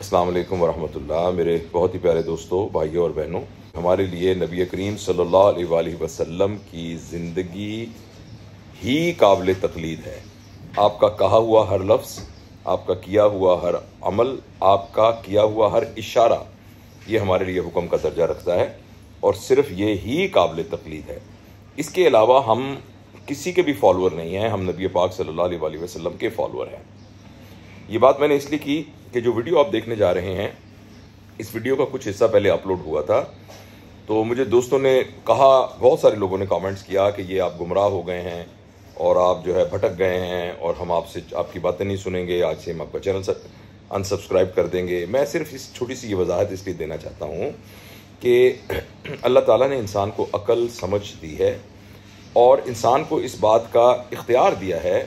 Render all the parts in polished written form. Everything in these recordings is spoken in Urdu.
السلام علیکم ورحمۃ اللہ۔ میرے بہت ہی پیارے دوستوں، بھائیوں اور بہنوں، ہمارے لیے نبی کریم صلی اللہ علیہ وآلہ وسلم کی زندگی ہی قابل تقلید ہے۔ آپ کا کہا ہوا ہر لفظ، آپ کا کیا ہوا ہر عمل، آپ کا کیا ہوا ہر اشارہ، یہ ہمارے لیے حکم کا درجہ رکھتا ہے اور صرف یہ ہی قابل تقلید ہے۔ اس کے علاوہ ہم کسی کے بھی فالوور نہیں ہیں، ہم نبی پاک صلی اللہ علیہ وآلہ وسلم کے فالوور ہیں۔ یہ بات میں نے اس لیے کی کہ جو ویڈیو آپ دیکھنے جا رہے ہیں، اس ویڈیو کا کچھ حصہ پہلے اپلوڈ ہوا تھا، تو مجھے دوستوں نے کہا، بہت سارے لوگوں نے کامنٹس کیا کہ یہ آپ گمراہ ہو گئے ہیں اور آپ جو ہے بھٹک گئے ہیں اور ہم آپ سے آپ کی باتیں نہیں سنیں گے، آج سے ہم آپ کا چینل انسبسکرائب کر دیں گے۔ میں صرف اس چھوٹی سی یہ وضاحت اس لیے دینا چاہتا ہوں کہ اللہ تعالیٰ نے انسان کو عقل سمجھ دی ہے اور انسان کو اس بات کا اختیار دیا ہے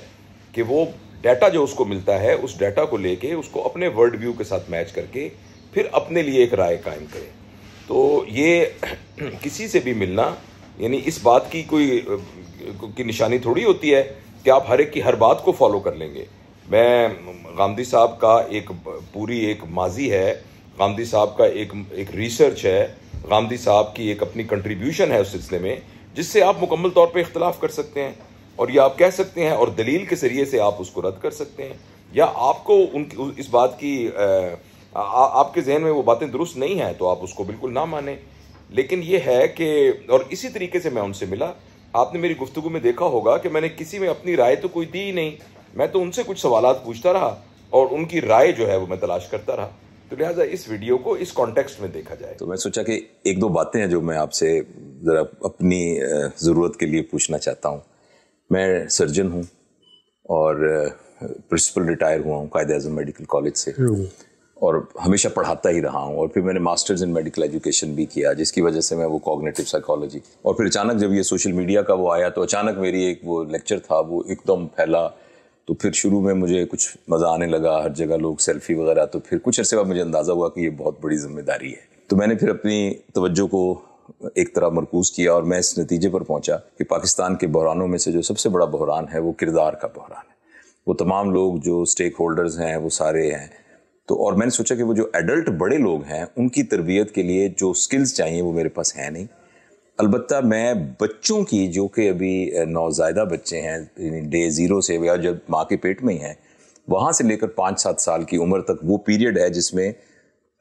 کہ وہ ڈیٹا جو اس کو ملتا ہے، اس ڈیٹا کو لے کے اس کو اپنے ورلڈ ویو کے ساتھ میچ کر کے پھر اپنے لیے ایک رائے قائم کرے۔ تو یہ کسی سے بھی ملنا یعنی اس بات کی کوئی نشانی تھوڑی ہوتی ہے کہ آپ ہر ایک کی ہر بات کو فالو کر لیں گے۔ میں غامدی صاحب کا پوری ایک ماضی ہے، غامدی صاحب کا ایک ریسرچ ہے، غامدی صاحب کی ایک اپنی کنٹریبیوشن ہے اس سلسلے میں، جس سے آپ مکمل طور پہ اختلاف کر سکتے ہیں اور یہ آپ کہہ سکتے ہیں اور دلیل کے ذریعے سے آپ اس کو رد کر سکتے ہیں، یا آپ کو اس بات کی آپ کے ذہن میں وہ باتیں درست نہیں ہیں تو آپ اس کو بالکل نہ مانیں۔ لیکن یہ ہے کہ اور اسی طریقے سے میں ان سے ملا، آپ نے میری گفتگو میں دیکھا ہوگا کہ میں نے کسی میں اپنی رائے تو کوئی دی ہی نہیں، میں تو ان سے کچھ سوالات پوچھتا رہا اور ان کی رائے جو ہے وہ میں تلاش کرتا رہا۔ تو لہٰذا اس ویڈیو کو اس کانٹیکسٹ میں دیکھا جائے۔ تو میں سوچا کہ ایک دو باتیں ہیں جو میں آپ سے ذرا اپنی ضرورت کے لیے پوچھنا چاہتا ہوں۔ میں سرجن ہوں اور پرنسپل ریٹائر ہوا ہوں قائد اعظم میڈیکل کالج سے، اور ہمیشہ پڑھاتا ہی رہا ہوں، اور پھر میں نے ماسٹرز ان میڈیکل ایجوکیشن بھی کیا، جس کی وجہ سے میں وہ کوگنیٹو سائیکالوجی، اور پھر اچانک جب یہ سوشل میڈیا کا وہ آیا تو اچانک میری ایک وہ لیکچر تھا وہ ایک دم پھیلا، تو پھر شروع میں مجھے کچھ مزہ آنے لگا، ہر جگہ لوگ سیلفی وغیرہ، تو پھر کچھ عرصے بعد مجھے اندازہ ہوا کہ یہ بہت بڑی ذمہ داری ہے۔ تو میں نے پھر اپنی توجہ کو ایک طرح مرکوز کیا اور میں اس نتیجے پر پہنچا کہ پاکستان کے بحرانوں میں سے جو سب سے بڑا بحران ہے وہ کردار کا بحران ہے۔ وہ تمام لوگ جو سٹیک ہولڈرز ہیں وہ سارے ہیں، تو اور میں نے سوچا کہ وہ جو ایڈلٹ بڑے لوگ ہیں ان کی تربیت کے لیے جو سکلز چاہیے وہ میرے پاس ہیں نہیں۔ البتہ میں بچوں کی جو کہ ابھی نوزائیدہ بچے ہیں، یعنی ڈے زیرو سے یا جب ماں کے پیٹ میں ہی ہیں، وہاں سے لے کر 5-7 سال کی عمر تک وہ پیریڈ ہے جس میں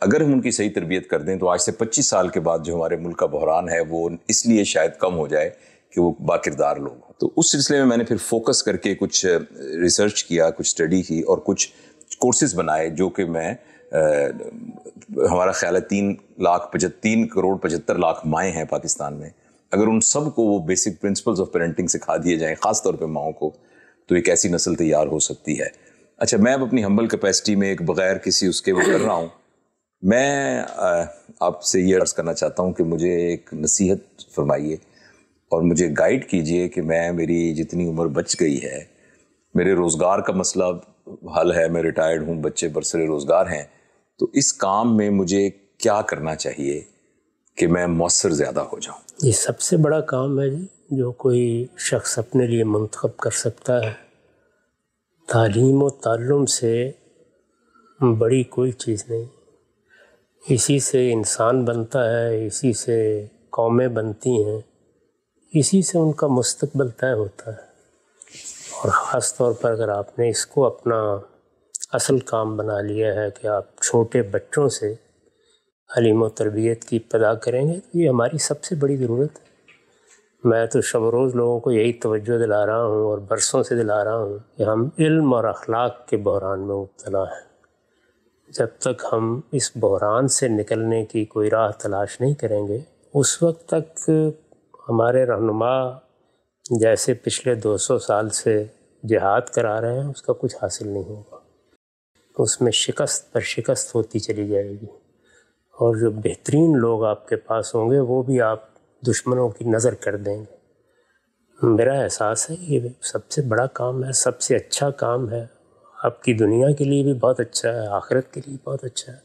اگر ہم ان کی صحیح تربیت کر دیں تو آج سے 25 سال کے بعد جو ہمارے ملک کا بحران ہے وہ اس لیے شاید کم ہو جائے کہ وہ با کردار لوگ ہوں۔ تو اس سلسلے میں نے پھر فوکس کر کے کچھ ریسرچ کیا، کچھ اسٹڈی کی اور کچھ کورسز بنائے، جو کہ میں ہمارا خیال ہے 3,75,00,000 مائیں ہیں پاکستان میں، اگر ان سب کو وہ بیسک پرنسپلز آف پیرنٹنگ سکھا دیے جائیں، خاص طور پہ ماؤں کو، تو ایک ایسی نسل تیار ہو سکتی ہے۔ اچھا، میں اب اپنی ہمبل کیپیسٹی میں ایک بغیر کسی اس کے وہ کر رہا ہوں، میں آپ سے یہ عرض کرنا چاہتا ہوں کہ مجھے ایک نصیحت فرمائیے اور مجھے گائیڈ کیجئے کہ میری جتنی عمر بچ گئی ہے، میرے روزگار کا مسئلہ حل ہے، میں ریٹائرڈ ہوں، بچے برسر روزگار ہیں، تو اس کام میں مجھے کیا کرنا چاہیے کہ میں مؤثر زیادہ ہو جاؤں؟ یہ سب سے بڑا کام ہے جو کوئی شخص اپنے لیے منتخب کر سکتا ہے۔ تعلیم و تعلم سے بڑی کوئی چیز نہیں، اسی سے انسان بنتا ہے، اسی سے قومیں بنتی ہیں، اسی سے ان کا مستقبل طے ہوتا ہے۔ اور خاص طور پر اگر آپ نے اس کو اپنا اصل کام بنا لیا ہے کہ آپ چھوٹے بچوں سے تعلیم و تربیت کی ابتدا کریں گے، تو یہ ہماری سب سے بڑی ضرورت ہے۔ میں تو شب و روز لوگوں کو یہی توجہ دلا رہا ہوں اور برسوں سے دلا رہا ہوں کہ ہم علم اور اخلاق کے بحران میں مبتلا ہیں۔ جب تک ہم اس بحران سے نکلنے کی کوئی راہ تلاش نہیں کریں گے، اس وقت تک ہمارے رہنما جیسے پچھلے 200 سال سے جہاد کرا رہے ہیں، اس کا کچھ حاصل نہیں ہوگا۔ اس میں شکست پر شکست ہوتی چلی جائے گی، اور جو بہترین لوگ آپ کے پاس ہوں گے وہ بھی آپ دشمنوں کی نظر کر دیں گے۔ میرا احساس ہے یہ سب سے بڑا کام ہے، سب سے اچھا کام ہے، آپ کی دنیا کے لیے بھی بہت اچھا ہے، آخرت کے لیے بہت اچھا ہے۔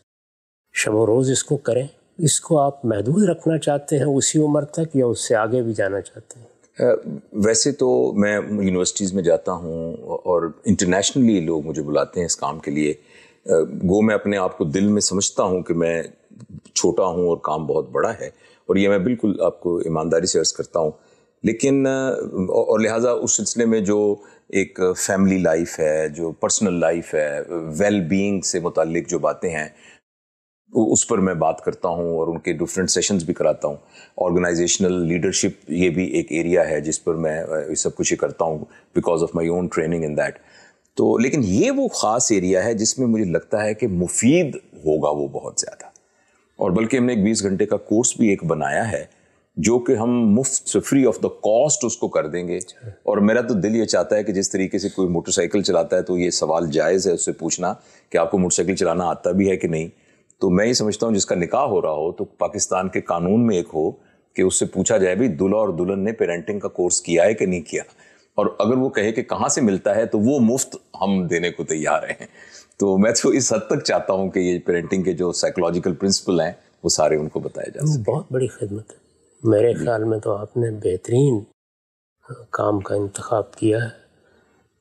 شب و روز اس کو کریں۔ اس کو آپ محدود رکھنا چاہتے ہیں اسی عمر تک یا اس سے آگے بھی جانا چاہتے ہیں؟ ویسے تو میں یونیورسٹیز میں جاتا ہوں اور انٹرنیشنلی لوگ مجھے بلاتے ہیں اس کام کے لیے، گو میں اپنے آپ کو دل میں سمجھتا ہوں کہ میں چھوٹا ہوں اور کام بہت بڑا ہے، اور یہ میں بالکل آپ کو ایمانداری سے عرض کرتا ہوں، لیکن اور لہٰذا اس سلسلے میں جو ایک فیملی لائف ہے، جو پرسنل لائف ہے، ویل بینگ سے متعلق جو باتیں ہیں اس پر میں بات کرتا ہوں اور ان کے ڈفرینٹ سیشنز بھی کراتا ہوں. آرگنائزیشنل لیڈرشپ یہ بھی ایک ایریا ہے جس پر میں سب کچھ کرتا ہوں because of my own training in that. تو لیکن یہ وہ خاص ایریا ہے جس میں مجھے لگتا ہے کہ مفید ہوگا وہ بہت زیادہ، اور بلکہ ہم نے ایک 20 گھنٹے کا کورس بھی ایک بنایا ہے جو کہ ہم مفت سے فری آف دا کاسٹ اس کو کر دیں گے. اور میرا تو دل یہ چاہتا ہے کہ جس طریقے سے کوئی موٹر سائیکل چلاتا ہے تو یہ سوال جائز ہے اس سے پوچھنا کہ آپ کو موٹر سائیکل چلانا آتا بھی ہے کہ نہیں. تو میں یہ سمجھتا ہوں جس کا نکاح ہو رہا ہو تو پاکستان کے قانون میں ایک ہو کہ اس سے پوچھا جائے بھی دلہا اور دلہن نے پیرنٹنگ کا کورس کیا ہے کہ نہیں کیا، اور اگر وہ کہے کہ کہاں سے ملتا ہے تو وہ مفت ہم دینے کو تیار ہیں. تو میں تو اس حد تک چاہتا ہوں کہ یہ پیرنٹنگ کے جو سائیکولوجیکل پرنسپل ہیں وہ سارے ان کو بتائے جا سکیں. بہت بڑی خدمت ہے میرے خیال میں. تو آپ نے بہترین کام کا انتخاب کیا ہے.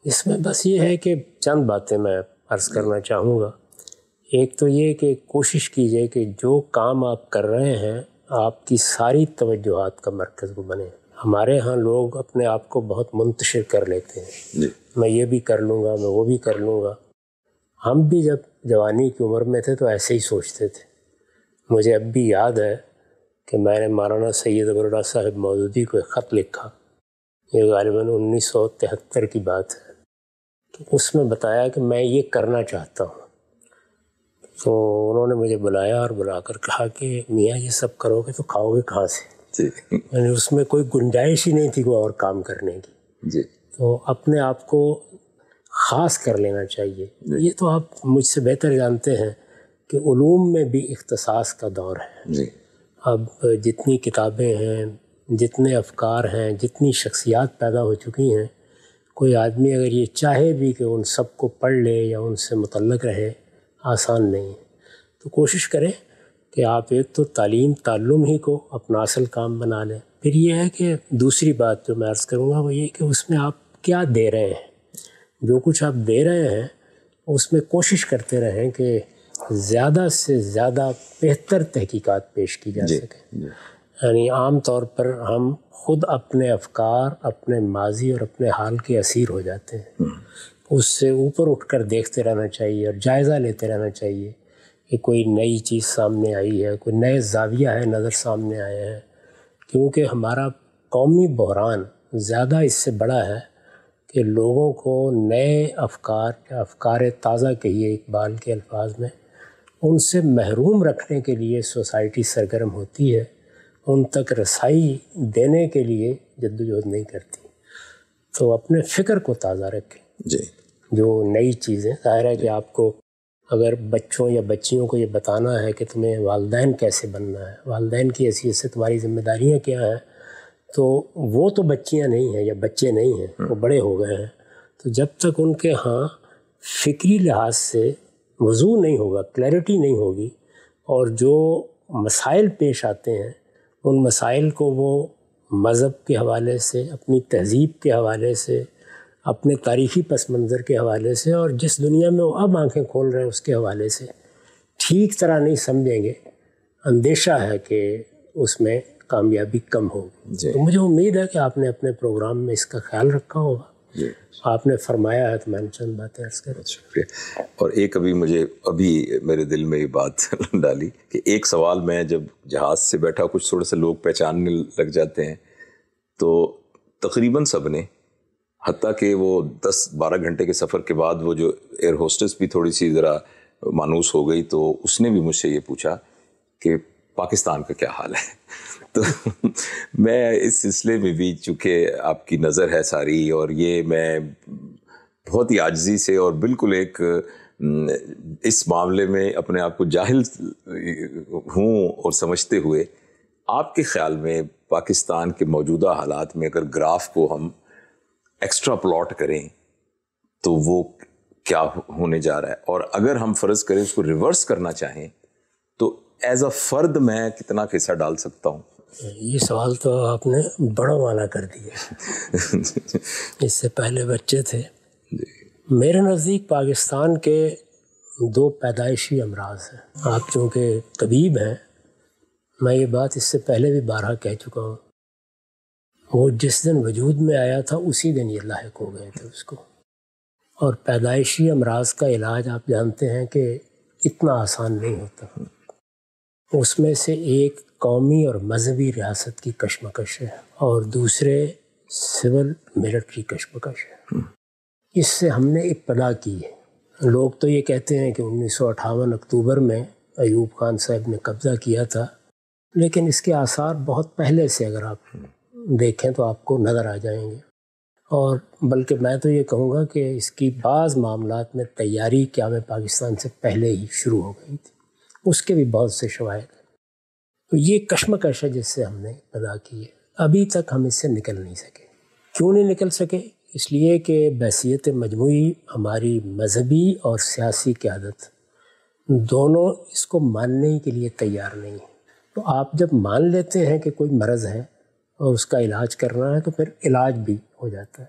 اس میں بس یہ ہے کہ چند باتیں میں عرض کرنا چاہوں گا. ایک تو یہ کہ کوشش کیجئے کہ جو کام آپ کر رہے ہیں آپ کی ساری توجہات کا مرکز وہ بنے. ہمارے ہاں لوگ اپنے آپ کو بہت منتشر کر لیتے ہیں، میں یہ بھی کر لوں گا، میں وہ بھی کر لوں گا. ہم بھی جب جوانی کی عمر میں تھے تو ایسے ہی سوچتے تھے. مجھے اب بھی یاد ہے کہ میں نے مولانا سید ابوالرضا صاحب مودودی کو ایک خط لکھا، یہ غالباً 1973 کی بات ہے. تو اس میں بتایا کہ میں یہ کرنا چاہتا ہوں. تو انہوں نے مجھے بلایا اور بلا کر کہا کہ میاں یہ سب کرو گے تو کھاؤ گے کہاں سے؟ یعنی اس میں کوئی گنجائش ہی نہیں تھی کوئی اور کام کرنے کی. تو اپنے آپ کو خاص کر لینا چاہیے. یہ تو آپ مجھ سے بہتر جانتے ہیں کہ علوم میں بھی اختصاص کا دور ہے. اب جتنی کتابیں ہیں، جتنے افکار ہیں، جتنی شخصیات پیدا ہو چکی ہیں، کوئی آدمی اگر یہ چاہے بھی کہ ان سب کو پڑھ لے یا ان سے متعلق رہے آسان نہیں ہے. تو کوشش کریں کہ آپ ایک تو تعلم ہی کو اپنا اصل کام بنا لیں. پھر یہ ہے کہ دوسری بات جو میں عرض کروں گا وہ یہ کہ اس میں آپ کیا دے رہے ہیں. جو کچھ آپ دے رہے ہیں اس میں کوشش کرتے رہیں کہ زیادہ سے زیادہ بہتر تحقیقات پیش کی جا سکیں. یعنی عام طور پر ہم خود اپنے افکار، اپنے ماضی اور اپنے حال کے اسیر ہو جاتے ہیں. اس سے اوپر اٹھ کر دیکھتے رہنا چاہیے اور جائزہ لیتے رہنا چاہیے کہ کوئی نئی چیز سامنے آئی ہے، کوئی نئے زاویہ ہے نظر سامنے آئے ہیں. کیونکہ ہمارا قومی بحران زیادہ اس سے بڑا ہے کہ لوگوں کو نئے افکار تازہ کہیے اقبال کے الفاظ میں، ان سے محروم رکھنے کے لیے سوسائٹی سرگرم ہوتی ہے، ان تک رسائی دینے کے لیے جدوجہد نہیں کرتی. تو اپنے فکر کو تازہ رکھیں. جو نئی چیزیں، ظاہر ہے کہ آپ کو اگر بچوں یا بچیوں کو یہ بتانا ہے کہ تمہیں والدین کیسے بننا ہے، والدین کی حیثیت سے تمہاری ذمہ داریاں کیا ہیں، تو وہ تو بچیاں نہیں ہیں یا بچے نہیں ہیں، وہ بڑے ہو گئے ہیں. تو جب تک ان کے ہاں فکری لحاظ سے وضوح نہیں ہوگا، کلیئرٹی نہیں ہوگی، اور جو مسائل پیش آتے ہیں ان مسائل کو وہ مذہب کے حوالے سے، اپنی تہذیب کے حوالے سے، اپنے تاریخی پس منظر کے حوالے سے، اور جس دنیا میں وہ اب آنکھیں کھول رہے ہیں اس کے حوالے سے ٹھیک طرح نہیں سمجھیں گے، اندیشہ ہے کہ اس میں کامیابی کم ہوگی. تو مجھے امید ہے کہ آپ نے اپنے پروگرام میں اس کا خیال رکھا ہوگا. آپ نے فرمایا ہے تو میں نے چند باتیں عرض کریں. شکریہ. اور ایک ابھی میرے دل میں یہ بات ڈالی کہ ایک سوال میں جب جہاز سے بیٹھا، کچھ تھوڑے سے لوگ پہچاننے لگ جاتے ہیں، تو تقریباً سب نے، حتیٰ کہ وہ 10-12 گھنٹے کے سفر کے بعد وہ جو ایئر ہوسٹس بھی تھوڑی سی ذرا مانوس ہو گئی، تو اس نے بھی مجھ سے یہ پوچھا کہ پاکستان کا کیا حال ہے. تو میں اس سلسلے میں بھی، چونکہ آپ کی نظر ہے ساری، اور یہ میں بہت ہی عاجزی سے اور بالکل ایک اس معاملے میں اپنے آپ کو جاہل ہوں اور سمجھتے ہوئے، آپ کے خیال میں پاکستان کے موجودہ حالات میں اگر گراف کو ہم ایکسٹرا پلاٹ کریں تو وہ کیا ہونے جا رہا ہے، اور اگر ہم فرض کریں اس کو ریورس کرنا چاہیں تو ایز اے فرد میں کتنا حصہ ڈال سکتا ہوں؟ یہ سوال تو آپ نے بڑا والا کر دیا. اس سے پہلے بچے تھے. میرے نزدیک پاکستان کے 2 پیدائشی امراض ہیں۔ آپ چونکہ طبیب ہیں، میں یہ بات اس سے پہلے بھی بارہا کہہ چکا ہوں، وہ جس دن وجود میں آیا تھا اسی دن یہ لاحق ہو گئے تھے اس کو۔ اور پیدائشی امراض کا علاج آپ جانتے ہیں کہ اتنا آسان نہیں ہوتا، اس میں سے ایک قومی اور مذہبی ریاست کی کشمکش ہے اور دوسرے سول ملٹری کشمکش ہے۔ اس سے ہم نے ابتدا کی ہے۔ لوگ تو یہ کہتے ہیں کہ 1958 اکتوبر میں ایوب خان صاحب نے قبضہ کیا تھا، لیکن اس کے آثار بہت پہلے سے اگر آپ دیکھیں تو آپ کو نظر آ جائیں گے، اور بلکہ میں تو یہ کہوں گا کہ اس کی بعض معاملات میں تیاری قیام پاکستان سے پہلے ہی شروع ہو گئی تھی، اس کے بھی بہت سے شواہد ہیں۔ تو یہ کشمکش ہے جس سے ہم نے ابتدا کی ہے، ابھی تک ہم اس سے نکل نہیں سکے۔ کیوں نہیں نکل سکے؟ اس لیے کہ بحیثیت مجموعی ہماری مذہبی اور سیاسی قیادت دونوں اس کو ماننے کے لیے تیار نہیں ہے۔ تو آپ جب مان لیتے ہیں کہ کوئی مرض ہے اور اس کا علاج کرنا ہے تو پھر علاج بھی ہو جاتا ہے۔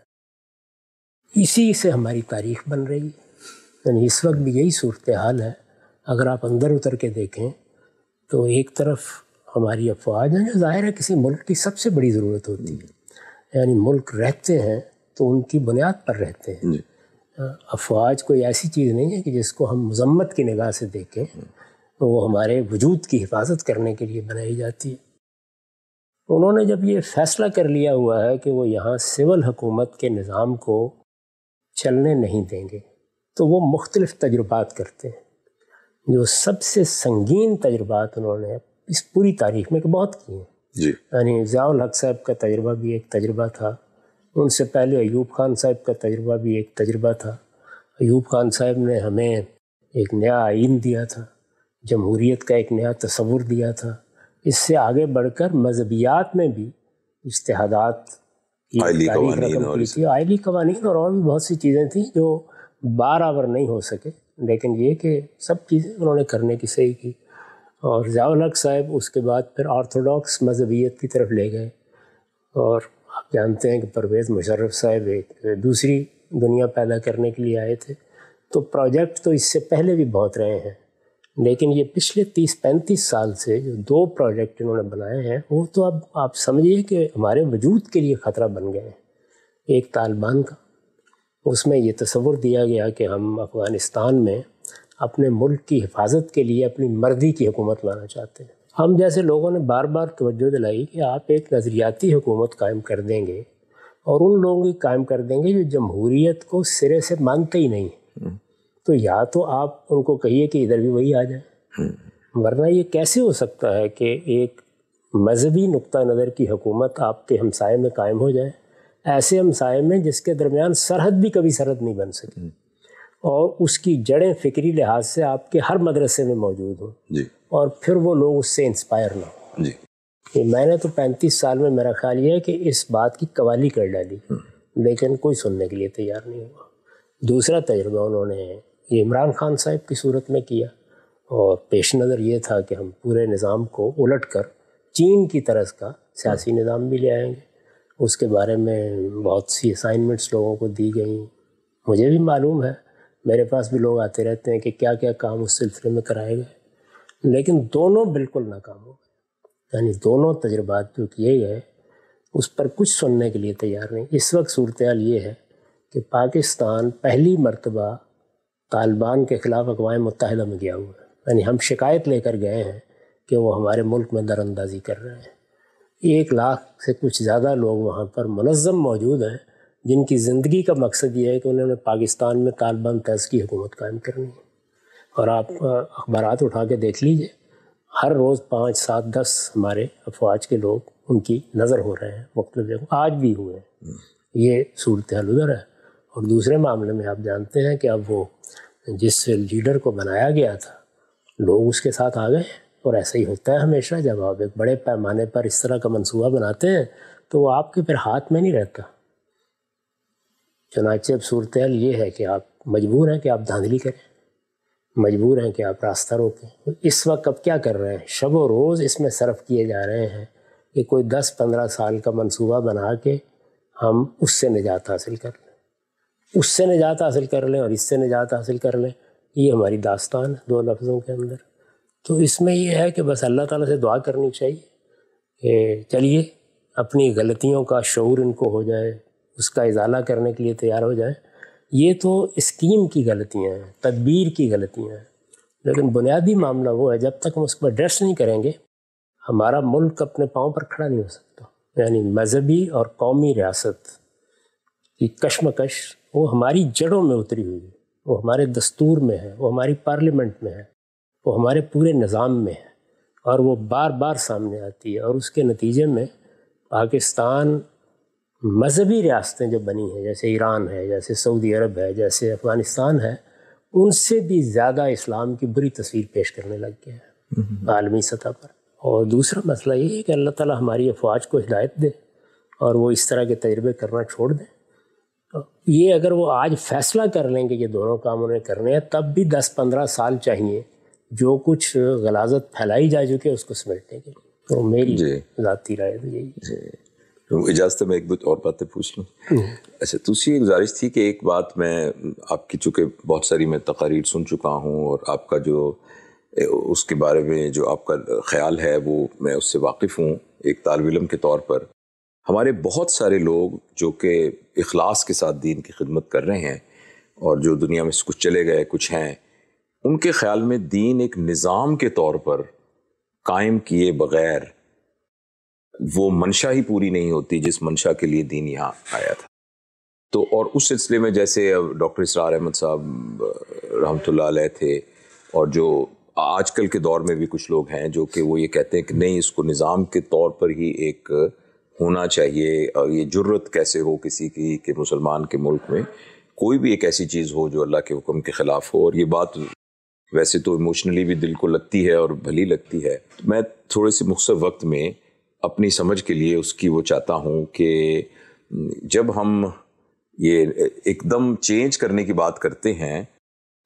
اسی سے ہماری تاریخ بن رہی ہے، یعنی اس وقت بھی یہی صورتحال ہے۔ اگر آپ اندر اتر کے دیکھیں تو ایک طرف ہماری افواج ہیں جو ظاہر ہے کسی ملک کی سب سے بڑی ضرورت ہوتی ہے، یعنی ملک رہتے ہیں تو ان کی بنیاد پر رہتے ہیں۔ افواج کوئی ایسی چیز نہیں ہے کہ جس کو ہم مذمت کی نگاہ سے دیکھیں، وہ ہمارے وجود کی حفاظت کرنے کے لیے بنائی جاتی ہے۔ انہوں نے جب یہ فیصلہ کر لیا ہوا ہے کہ وہ یہاں سول حکومت کے نظام کو چلنے نہیں دیں گے تو وہ مختلف تجربات کرتے ہیں۔ جو سب سے سنگین تجربات انہوں نے اس پوری تاریخ میں بہت کیے ہیں، یعنی ضیاء الحق صاحب کا تجربہ بھی ایک تجربہ تھا، ان سے پہلے ایوب خان صاحب کا تجربہ بھی ایک تجربہ تھا۔ ایوب خان صاحب نے ہمیں ایک نیا آئین دیا تھا، جمہوریت کا ایک نیا تصور دیا تھا۔ اس سے آگے بڑھ کر مذہبیات میں بھی اجتہادات کی تاریخ رقم کی تھی، آئلی قوانین اور بھی بہت سی چیزیں تھیں جو برابر نہیں ہو سکے، لیکن یہ کہ سب چیزیں انہوں نے کرنے کی صحیح کی۔ اور ضیاء الحق صاحب اس کے بعد پھر آرتھوڈاکس مذہبیت کی طرف لے گئے، اور آپ جانتے ہیں کہ پرویز مشرف صاحب ایک دوسری دنیا پیدا کرنے کے لیے آئے تھے۔ تو پروجیکٹ تو اس سے پہلے بھی بہت رہے ہیں، لیکن یہ پچھلے 30-35 سال سے جو 2 پروجیکٹ انہوں نے بنائے ہیں وہ تو اب آپ سمجھیے کہ ہمارے وجود کے لیے خطرہ بن گئے ہیں۔ ایک طالبان کا، اس میں یہ تصور دیا گیا کہ ہم افغانستان میں اپنے ملک کی حفاظت کے لیے اپنی مرضی کی حکومت لانا چاہتے ہیں۔ ہم جیسے لوگوں نے بار بار توجہ دلائی کہ آپ ایک نظریاتی حکومت قائم کر دیں گے اور ان لوگوں کی قائم کر دیں گے جو جمہوریت کو سرے سے مانتے ہی نہیں، تو یا تو آپ ان کو کہیے کہ ادھر بھی وہی آ جائیں، ورنہ یہ کیسے ہو سکتا ہے کہ ایک مذہبی نقطہ نظر کی حکومت آپ کے ہمسائے میں قائم ہو جائے، ایسے ہمسائے میں جس کے درمیان سرحد بھی کبھی سرحد نہیں بن سکی، اور اس کی جڑیں فکری لحاظ سے آپ کے ہر مدرسے میں موجود ہوں، اور پھر وہ لوگ اس سے انسپائر نہ ہوں۔ یہ میں نے تو 35 سال میں میرا خیال یہ ہے کہ اس بات کی قوالی کر ڈالی، لیکن کوئی سننے کے لیے تیار نہیں ہوا۔ دوسرا تجربہ انہوں نے یہ عمران خان صاحب کی صورت میں کیا، اور پیش نظر یہ تھا کہ ہم پورے نظام کو الٹ کر چین کی طرز کا سیاسی نظام بھی لے آئیں گے۔ اس کے بارے میں بہت سی اسائنمنٹس لوگوں کو دی گئیں، مجھے بھی معلوم ہے، میرے پاس بھی لوگ آتے رہتے ہیں کہ کیا کیا کام اس سلسلے میں کرائے گئے، لیکن دونوں بالکل ناکام ہو گئے، یعنی دونوں تجربات جو کیے گئے اس پر کچھ سننے کے لیے تیار نہیں۔ اس وقت صورتحال یہ ہے کہ پاکستان پہلی مرتبہ طالبان کے خلاف اقوام متحدہ میں گیا ہوا ہے، یعنی ہم شکایت لے کر گئے ہیں کہ وہ ہمارے ملک میں دراندازی کر رہے ہیں۔ 1 لاکھ سے کچھ زیادہ لوگ وہاں پر منظم موجود ہیں جن کی زندگی کا مقصد یہ ہے کہ انہوں نے پاکستان میں طالبان طرز کی حکومت قائم کرنی ہے۔ اور آپ اخبارات اٹھا کے دیکھ لیجئے، ہر روز 5, 7, 10 ہمارے افواج کے لوگ ان کی نظر ہو رہے ہیں مختلف جگہوں، آج بھی ہوئے ہیں۔ یہ صورتحال ادھر ہے۔ اور دوسرے معاملے میں آپ جانتے ہیں کہ اب وہ جس لیڈر کو بنایا گیا تھا لوگ اس کے ساتھ آ گئے، اور ایسا ہی ہوتا ہے ہمیشہ جب آپ ایک بڑے پیمانے پر اس طرح کا منصوبہ بناتے ہیں تو وہ آپ کے پھر ہاتھ میں نہیں رہتا۔ چنانچہ اب صورتحال یہ ہے کہ آپ مجبور ہیں کہ آپ دھاندلی کریں، مجبور ہیں کہ آپ راستہ روکیں۔ اس وقت اب کیا کر رہے ہیں؟ شب و روز اس میں صرف کیے جا رہے ہیں کہ کوئی 10-15 سال کا منصوبہ بنا کے ہم اس سے نجات حاصل کر لیں، اس سے نجات حاصل کر لیں اور اس سے نجات حاصل کر لیں۔ یہ ہماری داستان ہے 2 لفظوں کے اندر. تو اس میں یہ ہے کہ بس اللہ تعالیٰ سے دعا کرنی چاہیے کہ چلیے اپنی غلطیوں کا شعور ان کو ہو جائے, اس کا ازالہ کرنے کے لیے تیار ہو جائے. یہ تو اسکیم کی غلطیاں ہیں, تدبیر کی غلطیاں ہیں, لیکن بنیادی معاملہ وہ ہے جب تک ہم اس پر ایڈریس نہیں کریں گے ہمارا ملک اپنے پاؤں پر کھڑا نہیں ہو سکتا. یعنی مذہبی اور قومی ریاست کی کشمکش وہ ہماری جڑوں میں اتری ہوئی ہے, وہ ہمارے دستور میں ہے, وہ ہماری پارلیمنٹ میں ہے, وہ ہمارے پورے نظام میں ہے, اور وہ بار بار سامنے آتی ہے. اور اس کے نتیجے میں پاکستان مذہبی ریاستیں جو بنی ہیں جیسے ایران ہے, جیسے سعودی عرب ہے, جیسے افغانستان ہے, ان سے بھی زیادہ اسلام کی بری تصویر پیش کرنے لگ گیا ہے عالمی سطح پر. اور دوسرا مسئلہ یہ ہے کہ اللہ تعالیٰ ہماری افواج کو ہدایت دے اور وہ اس طرح کے تجربے کرنا چھوڑ دیں. یہ اگر وہ آج فیصلہ کر لیں کہ یہ دونوں کام انہیں کرنے ہیں تب بھی 10-15 سال چاہیے جو کچھ غلاظت پھیلائی جا چکی ہے اس کو سمیٹنے کے لیے. تو میری ذاتی رائے تو یہی. اجازت ہے میں 2 اور باتیں پوچھ لوں. اچھا, دوسری گزارش تھی کہ ایک بات میں آپ کی چونکہ بہت ساری میں تقاریر سن چکا ہوں اور آپ کا جو اس کے بارے میں جو آپ کا خیال ہے وہ میں اس سے واقف ہوں ایک طالب علم کے طور پر. ہمارے بہت سارے لوگ جو کہ اخلاص کے ساتھ دین کی خدمت کر رہے ہیں اور جو دنیا میں کچھ چلے گئے کچھ ہیں, ان کے خیال میں دین ایک نظام کے طور پر قائم کیے بغیر وہ منشا ہی پوری نہیں ہوتی جس منشا کے لیے دین یہاں آیا تھا. تو اور اس سلسلے میں جیسے ڈاکٹر اسرار احمد صاحب رحمۃ اللہ علیہ تھے, اور جو آج کل کے دور میں بھی کچھ لوگ ہیں جو کہ وہ یہ کہتے ہیں کہ نہیں, اس کو نظام کے طور پر ہی ایک ہونا چاہیے, اور یہ جرت کیسے ہو کسی کی کہ مسلمان کے ملک میں کوئی بھی ایک ایسی چیز ہو جو اللہ کے حکم کے خلاف ہو. اور یہ بات ویسے تو ایموشنلی بھی دل کو لگتی ہے اور بھلی لگتی ہے. میں تھوڑے سے مختصر وقت میں اپنی سمجھ کے لیے اس کی وہ چاہتا ہوں کہ جب ہم یہ ایک دم چینج کرنے کی بات کرتے ہیں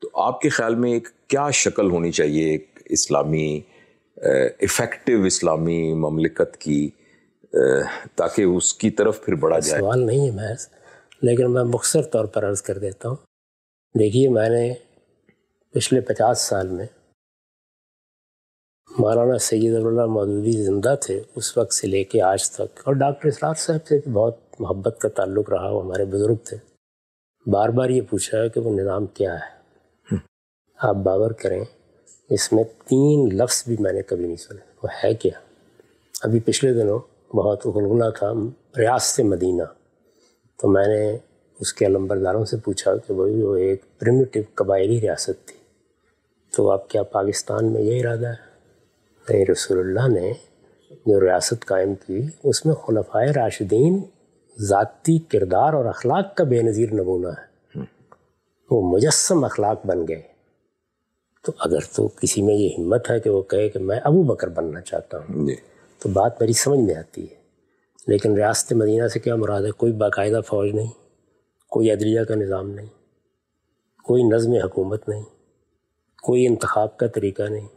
تو آپ کے خیال میں ایک کیا شکل ہونی چاہیے ایک اسلامی افیکٹو اسلامی مملکت کی, تاکہ اس کی طرف پھر بڑھا جائے؟ سوال نہیں ہے محض, لیکن میں مختصر طور پر عرض کر دیتا ہوں. دیکھیے, میں نے پچھلے 50 سال میں مولانا سید اللہ مودودی زندہ تھے اس وقت سے لے کے آج تک, اور ڈاکٹر اسرار صاحب سے بھی بہت محبت کا تعلق رہا, وہ ہمارے بزرگ تھے, بار بار یہ پوچھا ہے کہ وہ نظام کیا ہے. آپ باور کریں اس میں 3 لفظ بھی میں نے کبھی نہیں سنے, وہ ہے کیا. ابھی پچھلے دنوں بہت غلغلہ تھا ریاست مدینہ, تو میں نے اس کے علمبرداروں سے پوچھا کہ وہ ایک پریمیٹیو قبائلی ریاست تھی, تو آپ کیا پاکستان میں یہ ارادہ ہے؟ نہیں, رسول اللہ نے جو ریاست قائم کی اس میں خلفائے راشدین ذاتی کردار اور اخلاق کا بے نظیر نمونہ ہے, وہ مجسم اخلاق بن گئے. تو اگر تو کسی میں یہ ہمت ہے کہ وہ کہے کہ میں ابو بکر بننا چاہتا ہوں تو بات میری سمجھ میں آتی ہے. لیکن ریاست مدینہ سے کیا مراد ہے؟ کوئی باقاعدہ فوج نہیں, کوئی عدلیہ کا نظام نہیں, کوئی نظم حکومت نہیں, کوئی انتخاب کا طریقہ نہیں,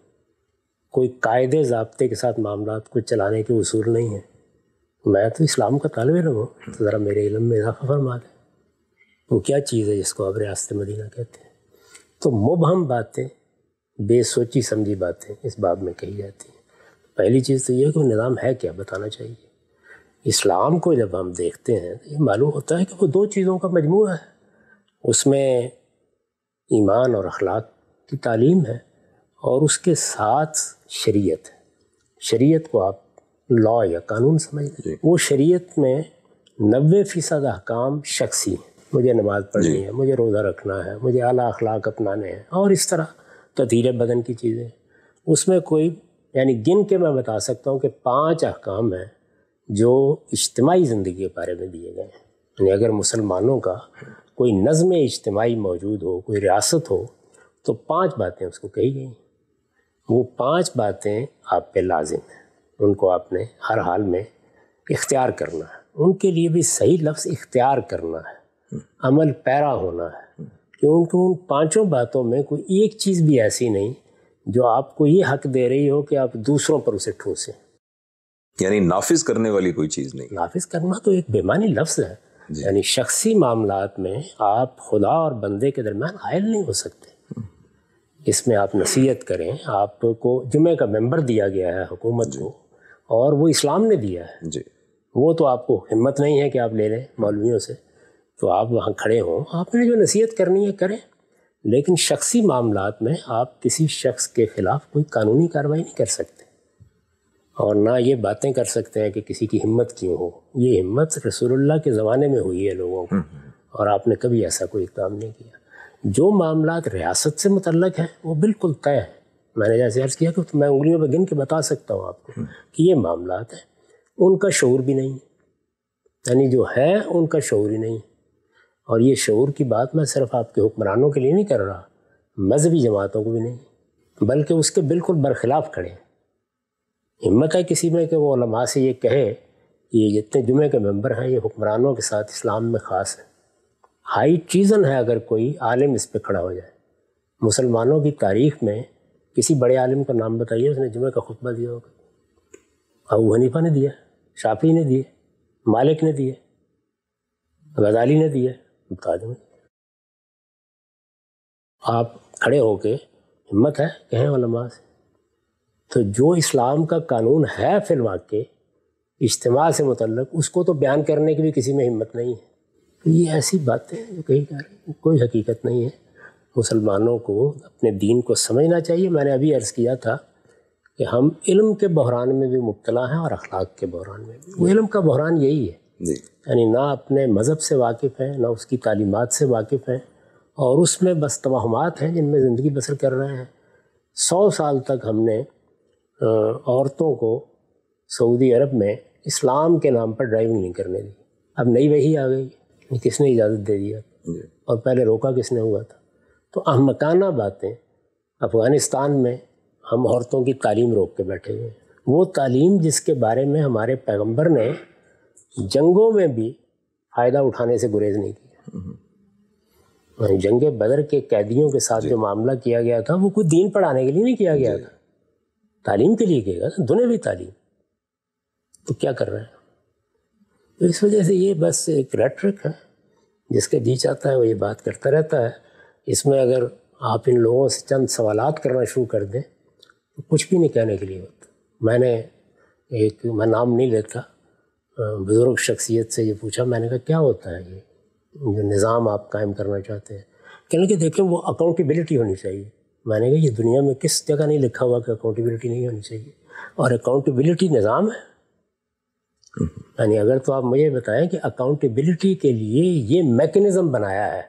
کوئی قاعدے ضابطے کے ساتھ معاملات کو چلانے کے اصول نہیں ہیں. میں تو اسلام کا طالب علم ہوں, تو ذرا میرے علم میں اضافہ فرما دیں. وہ کیا چیز ہے جس کو آپ ریاست مدینہ کہتے ہیں؟ تو مبہم باتیں, بے سوچی سمجھی باتیں اس باب میں کہی جاتی ہیں. پہلی چیز تو یہ ہے کہ وہ نظام ہے کیا, بتانا چاہیے. اسلام کو جب ہم دیکھتے ہیں تو یہ معلوم ہوتا ہے کہ وہ 2 چیزوں کا مجموعہ ہے. اس میں ایمان اور اخلاق کی تعلیم ہے, اور اس کے ساتھ شریعت ہے. شریعت کو آپ لا یا قانون سمجھ لیں. وہ شریعت میں 90% احکام شخصی ہیں. مجھے نماز پڑھنی ہے, مجھے روزہ رکھنا ہے, مجھے اعلیٰ اخلاق اپنانے ہیں, اور اس طرح تطہیر بدن کی چیزیں. اس میں کوئی یعنی گن کے میں بتا سکتا ہوں کہ 5 احکام ہیں جو اجتماعی زندگی کے بارے میں دیے گئے ہیں. یعنی اگر مسلمانوں کا کوئی نظم اجتماعی موجود ہو, کوئی ریاست ہو, تو 5 باتیں اس کو کہی گئی. وہ 5 باتیں آپ پہ لازم ہیں, ان کو آپ نے ہر حال میں اختیار کرنا ہے. ان کے لیے بھی صحیح لفظ اختیار کرنا ہے, عمل پیرا ہونا ہے, کیونکہ ان 5 باتوں میں کوئی ایک چیز بھی ایسی نہیں جو آپ کو یہ حق دے رہی ہو کہ آپ دوسروں پر اسے ٹھوسیں. یعنی نافذ کرنے والی کوئی چیز نہیں. نافذ کرنا تو ایک بے معنی لفظ ہے. یعنی شخصی معاملات میں آپ خدا اور بندے کے درمیان حائل نہیں ہو سکتے. اس میں آپ نصیحت کریں. آپ کو جمعہ کا ممبر دیا گیا ہے حکومت کو, اور وہ اسلام نے دیا ہے. جی. وہ تو آپ کو ہمت نہیں ہے کہ آپ لے لیں مولویوں سے, تو آپ وہاں کھڑے ہوں, آپ نے جو نصیحت کرنی ہے کریں, لیکن شخصی معاملات میں آپ کسی شخص کے خلاف کوئی قانونی کارروائی نہیں کر سکتے, اور نہ یہ باتیں کر سکتے ہیں کہ کسی کی ہمت کیوں ہو. یہ ہمت رسول اللہ کے زمانے میں ہوئی ہے لوگوں کو, اور آپ نے کبھی ایسا کوئی کام نہیں کیا. جو معاملات ریاست سے متعلق ہیں وہ بالکل طے ہے. میں نے جیسے عرض کیا کہ میں انگلیوں پہ گن کے بتا سکتا ہوں آپ کو کہ یہ معاملات ہیں, ان کا شعور بھی نہیں, یعنی جو ہے ان کا شعور ہی نہیں. اور یہ شعور کی بات میں صرف آپ کے حکمرانوں کے لیے نہیں کر رہا, مذہبی جماعتوں کو بھی نہیں, بلکہ اس کے بالکل برخلاف کھڑے. ہمت ہے کسی میں کہ وہ علماء سے یہ کہے کہ یہ جتنے جمعے کے ممبر ہیں یہ حکمرانوں کے ساتھ اسلام میں خاص ہے. ہائی ٹریزن ہے اگر کوئی عالم اس پہ کھڑا ہو جائے. مسلمانوں کی تاریخ میں کسی بڑے عالم کا نام بتائیے اس نے جمعے کا خطبہ دیا ہوگا. ابو حنیفہ نے دیا, شافعی نے دیے, مالک نے دیے, غزالی نے دیے, بتا دیں. آپ کھڑے ہو کے ہمت ہے کہیں علماء سے. تو جو اسلام کا قانون ہے فی الواقع اجتماع سے متعلق, اس کو تو بیان کرنے کی بھی کسی میں ہمت نہیں ہے. تو یہ ایسی باتیں جو کہیں کہہ رہے ہیں, کوئی حقیقت نہیں ہے. مسلمانوں کو اپنے دین کو سمجھنا چاہیے. میں نے ابھی عرض کیا تھا کہ ہم علم کے بحران میں بھی مبتلا ہیں اور اخلاق کے بحران میں بھی. وہ علم کا بحران یہی ہے, یعنی نہ اپنے مذہب سے واقف ہیں, نہ اس کی تعلیمات سے واقف ہیں, اور اس میں بس توہمات ہیں جن میں زندگی بسر کر رہے ہیں. 100 سال تک ہم نے عورتوں کو سعودی عرب میں اسلام کے نام پر ڈرائیونگ نہیں کرنے دی. اب نئی وحی آ گئی, کس نے اجازت دے دیا, اور پہلے روکا کس نے ہوا تھا. تو احمقانہ باتیں. افغانستان میں ہم عورتوں کی تعلیم روک کے بیٹھے ہوئے ہیں. وہ تعلیم جس کے بارے میں ہمارے پیغمبر نے جنگوں میں بھی فائدہ اٹھانے سے گریز نہیں کیا. جنگ بدر کے قیدیوں کے ساتھ جو معاملہ کیا گیا تھا وہ کوئی دین پڑھانے کے لیے نہیں کیا گیا تھا, تعلیم کے لیے کیا گیا تھا, دنیاوی تعلیم. تو کیا کر رہے ہیں؟ تو اس وجہ سے یہ بس ایک ریٹرک ہے, جس کے جی چاہتا ہے وہ یہ بات کرتا رہتا ہے. اس میں اگر آپ ان لوگوں سے چند سوالات کرنا شروع کر دیں تو کچھ بھی نہیں کہنے کے لیے ہوتا. میں نام نہیں لیتا, بزرگ شخصیت سے یہ پوچھا, میں نے کہا کیا ہوتا ہے یہ جو نظام آپ قائم کرنا چاہتے ہیں؟ کہنے کہ دیکھیں وہ اکاؤنٹیبلٹی ہونی چاہیے. میں نے کہا یہ دنیا میں کس جگہ نہیں لکھا ہوا کہ اکاؤنٹیبلٹی نہیں ہونی چاہیے, اور اکاؤنٹیبلٹی نظام ہے. یعنی اگر تو آپ مجھے بتائیں کہ اکاؤنٹیبلٹی کے لیے یہ میکنزم بنایا ہے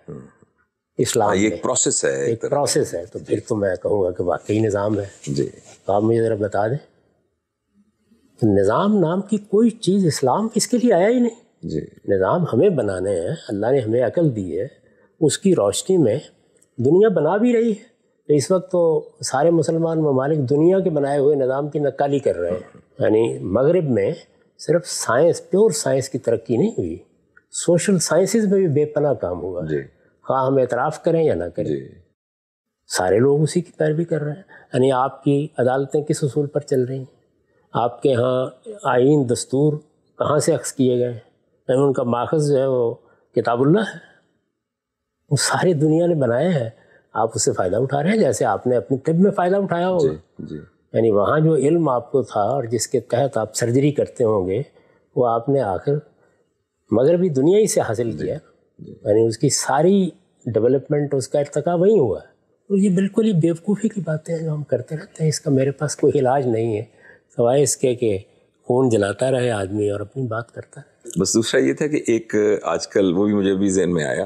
اسلام میں, ایک پروسیس ہے, ایک پروسیس ہے, تو پھر تو میں کہوں گا کہ واقعی نظام ہے. جی. تو آپ مجھے ذرا بتا دیں, نظام نام کی کوئی چیز اسلام اس کے لیے آیا ہی نہیں. جی. نظام ہمیں بنانے ہیں, اللہ نے ہمیں عقل دی ہے, اس کی روشنی میں دنیا بنا بھی رہی ہے. تو اس وقت تو سارے مسلمان ممالک دنیا کے بنائے ہوئے نظام کی نقالی کر رہے ہیں. یعنی مغرب میں صرف سائنس, پیور سائنس کی ترقی نہیں ہوئی, سوشل سائنسز میں بھی بے پناہ کام ہوا. جی. خواہ ہم اعتراف کریں یا نہ کریں, سارے لوگ اسی کی پیروی کر رہے ہیں. یعنی آپ کی عدالتیں کس اصول پر چل رہی ہیں؟ آپ کے ہاں آئین دستور کہاں سے اخذ کیے گئے ہیں؟ یعنی ان کا ماخذ جو ہے وہ کتاب اللہ ہے. وہ ساری دنیا نے بنائے ہیں, آپ اس سے فائدہ اٹھا رہے ہیں جیسے آپ نے اپنی طب میں فائدہ اٹھایا ہوگا. یعنی وہاں جو علم آپ کو تھا اور جس کے تحت آپ سرجری کرتے ہوں گے, وہ آپ نے آخر مغربی دنیا ہی سے حاصل کیا. یعنی اس کی ساری ڈیولپمنٹ, اس کا ارتقا وہیں ہوا ہے. اور یہ بالکل ہی بیوقوفی کی باتیں ہیں جو ہم کرتے رہتے ہیں. اس کا میرے پاس کوئی علاج نہیں ہے سوائے اس کے کہ خون جلاتا رہے آدمی اور اپنی بات کرتا رہے. بس دوسرا یہ تھا کہ ایک آج کل وہ بھی مجھے بھی ذہن میں آیا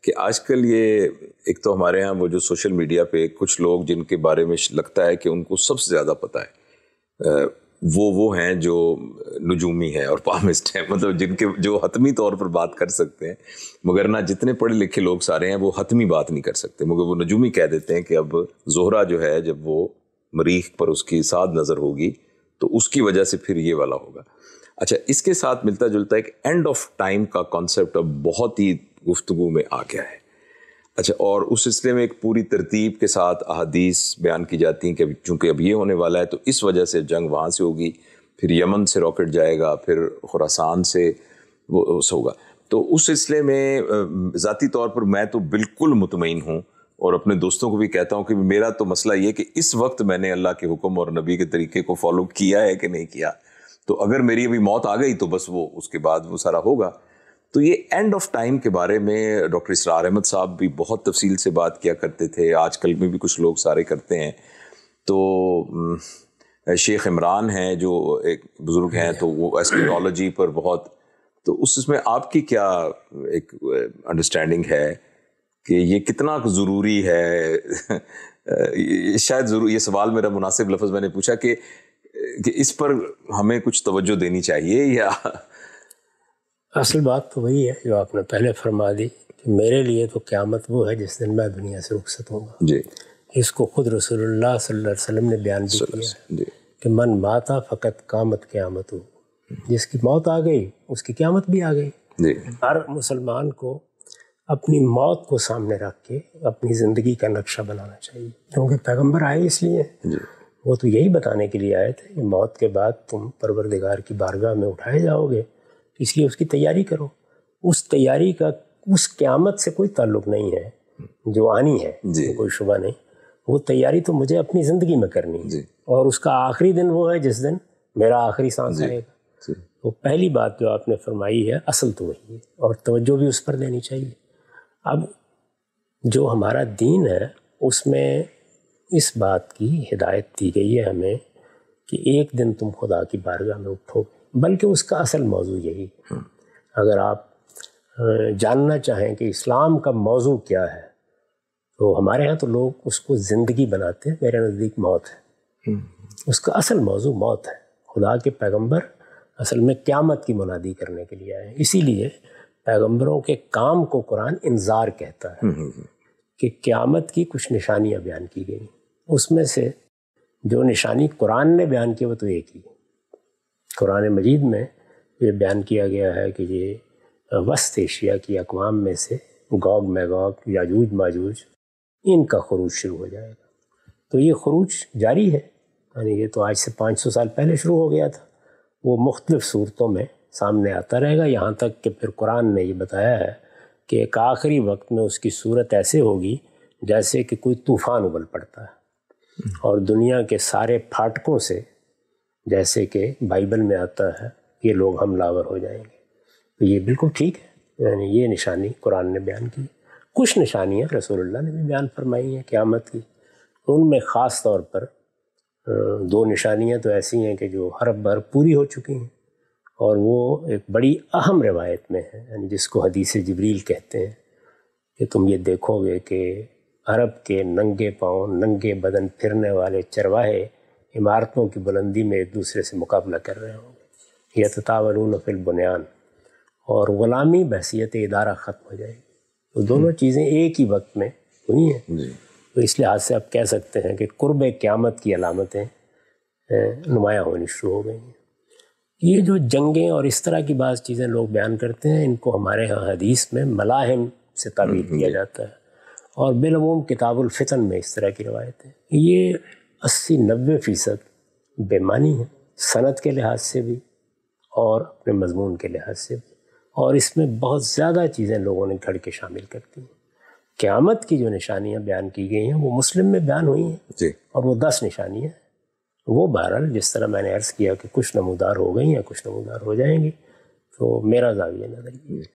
کہ آج کل یہ ایک تو ہمارے ہاں وہ جو سوشل میڈیا پہ کچھ لوگ جن کے بارے میں لگتا ہے کہ ان کو سب سے زیادہ پتہ ہے, وہ ہیں جو نجومی ہیں اور پامسٹ ہیں, مطلب جن کے جو حتمی طور پر بات کر سکتے ہیں, مگر نہ جتنے پڑھے لکھے لوگ سارے ہیں وہ حتمی بات نہیں کر سکتے, مگر وہ نجومی کہہ دیتے ہیں کہ اب زہرہ جو ہے جب وہ مریخ پر اس کی ساتھ نظر ہوگی تو اس کی وجہ سے پھر یہ والا ہوگا. اچھا, اس کے ساتھ ملتا جلتا ایک اینڈ آف ٹائم کا کانسیپٹ اب بہت ہی گفتگو میں آ گیا ہے. اچھا, اور اس سلسلے میں ایک پوری ترتیب کے ساتھ احادیث بیان کی جاتی ہیں کہ چونکہ اب یہ ہونے والا ہے تو اس وجہ سے جنگ وہاں سے ہوگی, پھر یمن سے راکٹ جائے گا, پھر خراسان سے وہ ہوگا. تو اس سلسلے میں ذاتی طور پر میں تو بالکل مطمئن ہوں اور اپنے دوستوں کو بھی کہتا ہوں کہ میرا تو مسئلہ یہ کہ اس وقت میں نے اللہ کے حکم اور نبی کے طریقے کو فالو کیا ہے کہ نہیں کیا. تو اگر میری ابھی موت آ گئی تو بس وہ اس کے بعد وہ سارا ہوگا. تو یہ اینڈ آف ٹائم کے بارے میں ڈاکٹر اسرار احمد صاحب بھی بہت تفصیل سے بات کیا کرتے تھے. آج کل میں بھی کچھ لوگ سارے کرتے ہیں. تو شیخ عمران ہیں جو ایک بزرگ ہیں, تو وہ ایسکیٹالوجی پر بہت, تو اس میں آپ کی کیا ایک انڈرسٹینڈنگ ہے کہ یہ کتنا ضروری ہے؟ شاید ضرور یہ سوال میرا مناسب لفظ میں نے پوچھا کہ اس پر ہمیں کچھ توجہ دینی چاہیے یا؟ اصل بات تو وہی ہے جو آپ نے پہلے فرما دی کہ میرے لیے تو قیامت وہ ہے جس دن میں دنیا سے رخصت ہوں گا. جی. اس کو خود رسول اللہ صلی اللہ علیہ وسلم نے بیان بھی کیا ہے کہ من ماتا فقط قامت قیامت ہو, جس کی موت آ گئی اس کی قیامت بھی آ گئی. جی. ہر مسلمان کو اپنی موت کو سامنے رکھ کے اپنی زندگی کا نقشہ بنانا چاہیے, کیونکہ پیغمبر آئے اس لیے, وہ تو یہی بتانے کے لیے آئے تھے کہ موت کے بعد تم پروردگار کی بارگاہ میں اٹھائے جاؤ گے, اس لیے اس کی تیاری کرو. اس تیاری کا اس قیامت سے کوئی تعلق نہیں ہے جو آنی ہے, کوئی شبہ نہیں. وہ تیاری تو مجھے اپنی زندگی میں کرنی ہے, اور اس کا آخری دن وہ ہے جس دن میرا آخری سانس آئے گا. تو پہلی بات جو آپ نے فرمائی ہے اصل تو وہی ہے, اور توجہ بھی اس پر دینی چاہیے. اب جو ہمارا دین ہے اس میں اس بات کی ہدایت دی گئی ہے ہمیں کہ ایک دن تم خدا کی بارگاہ میں اٹھو گے, بلکہ اس کا اصل موضوع یہی ہے. اگر آپ جاننا چاہیں کہ اسلام کا موضوع کیا ہے تو ہمارے ہاں تو لوگ اس کو زندگی بناتے ہیں, میرے نزدیک موت ہے. اس کا اصل موضوع موت ہے. خدا کے پیغمبر اصل میں قیامت کی منادی کرنے کے لیے آئے. اسی لیے پیغمبروں کے کام کو قرآن انذار کہتا ہے کہ قیامت کی کچھ نشانیاں بیان کی گئی. اس میں سے جو نشانی قرآن نے بیان کی وہ تو ایک ہی. قرآن مجید میں یہ بیان کیا گیا ہے کہ یہ وسط ایشیا کی اقوام میں سے گوگ میگوگ, یاجوج ماجوج, ان کا خروج شروع ہو جائے گا. تو یہ خروج جاری ہے, یعنی یہ تو آج سے 500 سال پہلے شروع ہو گیا تھا. وہ مختلف صورتوں میں سامنے آتا رہے گا, یہاں تک کہ پھر قرآن نے یہ بتایا ہے کہ ایک آخری وقت میں اس کی صورت ایسے ہوگی جیسے کہ کوئی طوفان ابل پڑتا ہے, اور دنیا کے سارے پھاٹکوں سے, جیسے کہ بائبل میں آتا ہے, یہ لوگ حملہ آور ہو جائیں گے. تو یہ بالکل ٹھیک ہے, یعنی یہ نشانی قرآن نے بیان کی. کچھ نشانیاں رسول اللہ نے بھی بیان فرمائی ہیں قیامت کی. ان میں خاص طور پر 2 نشانیاں تو ایسی ہیں کہ جو ہر بار پوری ہو چکی ہیں, اور وہ ایک بڑی اہم روایت میں ہے, یعنی جس کو حدیث جبریل کہتے ہیں, کہ تم یہ دیکھو گے کہ عرب کے ننگے پاؤں ننگے بدن پھرنے والے چرواہے عمارتوں کی بلندی میں ایک دوسرے سے مقابلہ کر رہے ہوں گے. یتطاولون فی البنیان, اور غلامی بحثیت ادارہ ختم ہو جائے گی. تو دونوں چیزیں ایک ہی وقت میں ہوئی ہیں. تو اس لحاظ سے آپ کہہ سکتے ہیں کہ قرب قیامت کی علامتیں نمایاں ہونی شروع ہو گئی ہیں. یہ جو جنگیں اور اس طرح کی بعض چیزیں لوگ بیان کرتے ہیں, ان کو ہمارے ہاں حدیث میں ملاحم سے تعبیر کیا جاتا ہے, اور بالعموم کتاب الفتن میں اس طرح کی روایتیں. یہ 80-90% بے معنی ہیں, سند کے لحاظ سے بھی اور اپنے مضمون کے لحاظ سے بھی, اور اس میں بہت زیادہ چیزیں لوگوں نے گھڑ کے شامل کرتی ہیں. قیامت کی جو نشانیاں بیان کی گئی ہیں وہ مسلم میں بیان ہوئی ہیں, اور وہ 10 نشانیاں ہیں. وہ بہرحال جس طرح میں نے عرض کیا کہ کچھ نمودار ہو گئی ہیں, کچھ نمودار ہو جائیں گی. تو میرا زاویہ نظر یہ